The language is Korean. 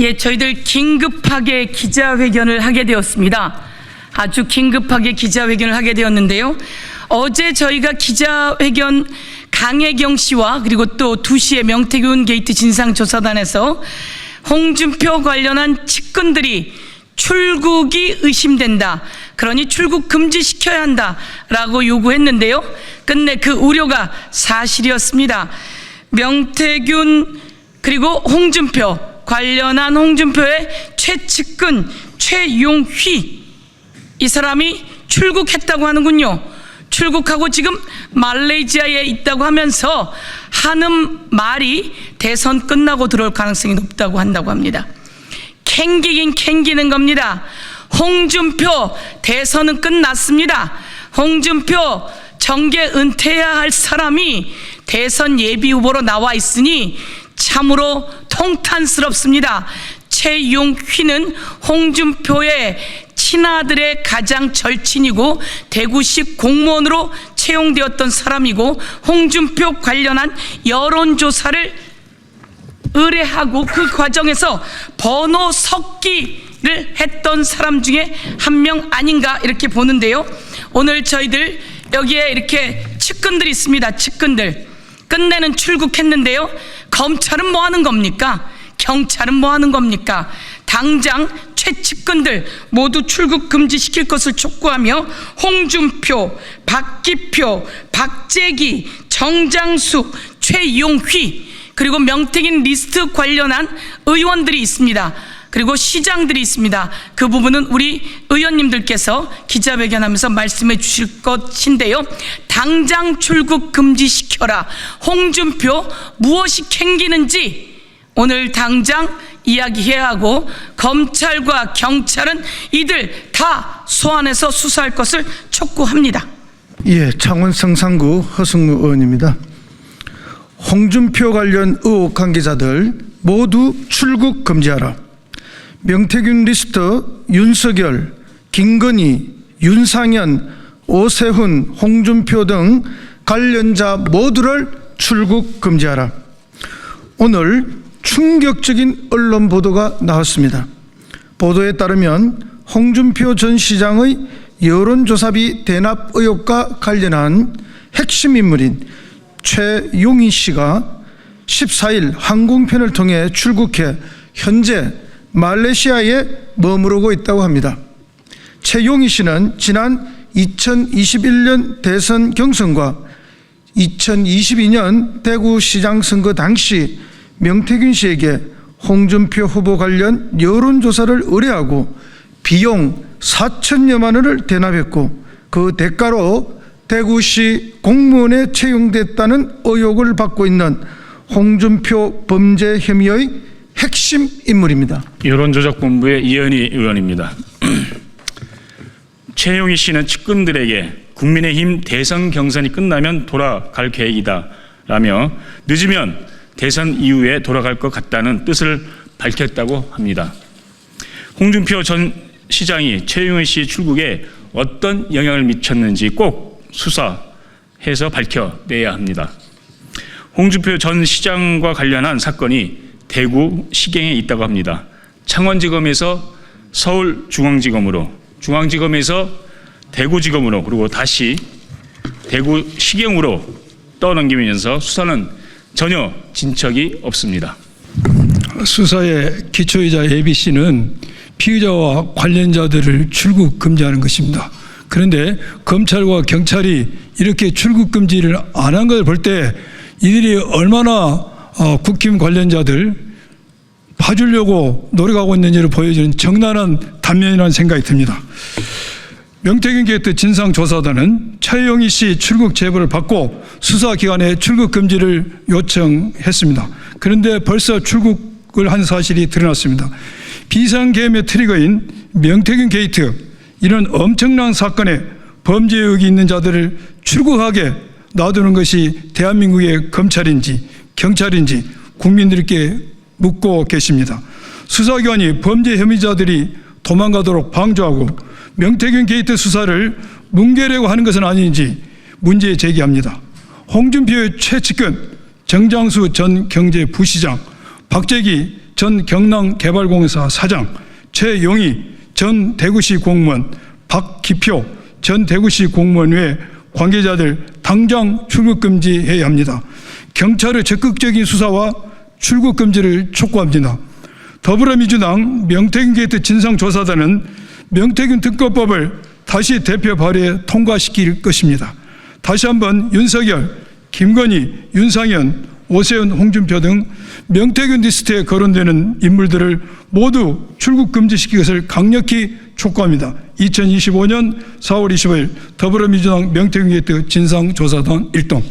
예, 저희들 긴급하게 기자회견을 하게 되었습니다. 아주 긴급하게 기자회견을 하게 되었는데요. 어제 저희가 기자회견 강혜경 씨와 그리고 또 2시에 명태균 게이트 진상조사단에서 홍준표 관련한 측근들이 출국이 의심된다, 그러니 출국 금지시켜야 한다라고 요구했는데요. 끝내 그 우려가 사실이었습니다. 명태균 그리고 홍준표 관련한 홍준표의 최측근 최용휘, 이 사람이 출국했다고 하는군요. 출국하고 지금 말레이시아에 있다고 하면서 하는 말이 대선 끝나고 들어올 가능성이 높다고 한다고 합니다. 캥기긴 캥기는 겁니다. 홍준표 대선은 끝났습니다. 홍준표 정계 은퇴해야 할 사람이 대선 예비 후보로 나와 있으니 참으로 통탄스럽습니다. 최용휘는 홍준표의 친아들의 가장 절친이고 대구시 공무원으로 채용되었던 사람이고, 홍준표 관련한 여론조사를 의뢰하고 그 과정에서 번호 섞기를 했던 사람 중에 한 명 아닌가 이렇게 보는데요. 오늘 저희들 여기에 이렇게 측근들이 있습니다. 측근들 끝내는 출국했는데요. 검찰은 뭐 하는 겁니까? 경찰은 뭐 하는 겁니까? 당장 최측근들 모두 출국 금지시킬 것을 촉구하며 홍준표, 박기표, 박재기, 정장수, 최용휘 그리고 명태균 리스트 관련한 의원들이 있습니다. 그리고 시장들이 있습니다. 그 부분은 우리 의원님들께서 기자회견하면서 말씀해 주실 것인데요. 당장 출국 금지시켜라. 홍준표 무엇이 캥기는지 오늘 당장 이야기해야 하고, 검찰과 경찰은 이들 다 소환해서 수사할 것을 촉구합니다. 예, 창원 성산구 허승무 의원입니다. 홍준표 관련 의혹 관계자들 모두 출국 금지하라. 명태균 리스트 윤석열, 김건희, 윤상현, 오세훈, 홍준표 등 관련자 모두를 출국 금지하라. 오늘 충격적인 언론 보도가 나왔습니다. 보도에 따르면 홍준표 전 시장의 여론조사비 대납 의혹과 관련한 핵심 인물인 최용희 씨가 14일 항공편을 통해 출국해 현재 말레이시아에 머무르고 있다고 합니다. 최용희 씨는 지난 2021년 대선 경선과 2022년 대구시장 선거 당시 명태균 씨에게 홍준표 후보 관련 여론조사를 의뢰하고 비용 4천여만 원을 대납했고, 그 대가로 대구시 공무원에 채용됐다는 의혹을 받고 있는 홍준표 범죄 혐의의 핵심 인물입니다. 여론조작본부의 이현희 의원입니다. 최용희 씨는 측근들에게 국민의힘 대선 경선이 끝나면 돌아갈 계획이다 라며 늦으면 대선 이후에 돌아갈 것 같다는 뜻을 밝혔다고 합니다. 홍준표 전 시장이 최용희 씨 출국에 어떤 영향을 미쳤는지 꼭 수사해서 밝혀내야 합니다. 홍준표 전 시장과 관련한 사건이 대구 시경에 있다고 합니다. 창원지검에서 서울중앙지검으로, 중앙지검에서 대구지검으로, 그리고 다시 대구 시경으로 떠넘기면서 수사는 전혀 진척이 없습니다. 수사의 기초이자 ABC는 피의자와 관련자들을 출국 금지하는 것입니다. 그런데 검찰과 경찰이 이렇게 출국 금지를 안 한 걸 볼 때 이들이 얼마나 국힘 관련자들 봐주려고 노력하고 있는지를 보여주는 적나라한 단면이라는 생각이 듭니다. 명태균 게이트 진상조사단은 최용희 씨 출국 제보를 받고 수사기관에 출국 금지를 요청했습니다. 그런데 벌써 출국을 한 사실이 드러났습니다. 비상계엄의 트리거인 명태균 게이트, 이런 엄청난 사건에 범죄 의혹이 있는 자들을 출국하게 놔두는 것이 대한민국의 검찰인지 경찰인지 국민들께 묻고 계십니다. 수사기관이 범죄 혐의자들이 도망가도록 방조하고 명태균 게이트 수사를 뭉개려고 하는 것은 아닌지 문제 제기합니다. 홍준표의 최측근 정장수 전 경제부시장, 박재기 전 경남개발공사 사장, 최용희 전 대구시 공무원, 박기표 전 대구시 공무원 외 관계자들 당장 출국 금지해야 합니다. 경찰의 적극적인 수사와 출국 금지를 촉구합니다. 더불어민주당 명태균 게이트 진상조사단은 명태균 특검법을 다시 대표 발의에 통과시킬 것입니다. 다시 한번 윤석열, 김건희, 윤상현, 오세훈, 홍준표 등 명태균 리스트에 거론되는 인물들을 모두 출국 금지시킬 것을 강력히 촉구합니다. 2025년 4월 25일 더불어민주당 명태균 게이트 진상조사단 일동.